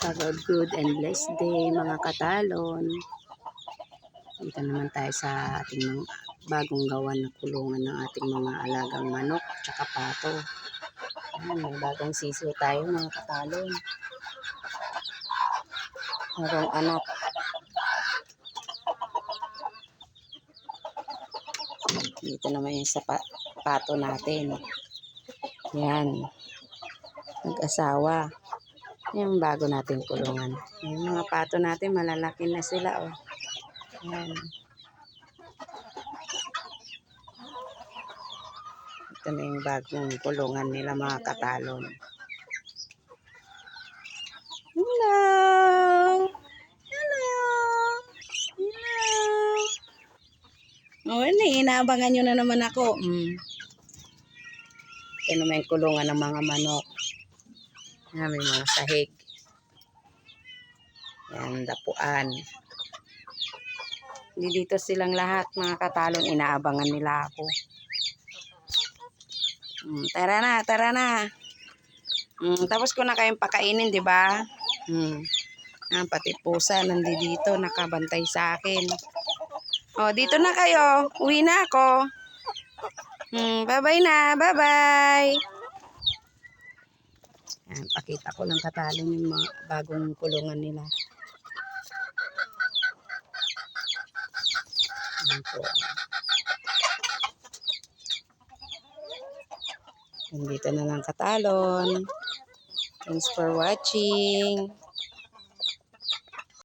Have a good and blessed day mga katalon. Dito naman tayo sa ating mga bagong gawa na kulungan ng ating mga alagang manok at pato. May bagong sisiw tayo mga katalon. Merong anak. Dito naman yung sa pato natin. Yan. Mag-asawa. Yung bago natin kulungan. Yung mga pato natin malalaki na sila. Oh. Yan. Ito na yung bagong kulungan nila mga katalon. Hello! Hello! Hello! Oh, inaabangan nyo na naman ako. Ito naman yung kulungan ng mga manok. Yan, may mga sahig. Yan, dapuan. Dito silang lahat mga katalon, inaabangan nila ako. Tara na, tara na. Tapos ko na kayong pakainin, di ba? Pati pusa nandito, nakabantay sa akin. Oh, dito na kayo. Uwi na ako. Bye-bye na, bye-bye. Pakita ko lang katalon yung mga bagong kulungan nila. Nandito na lang katalon. Thanks for watching.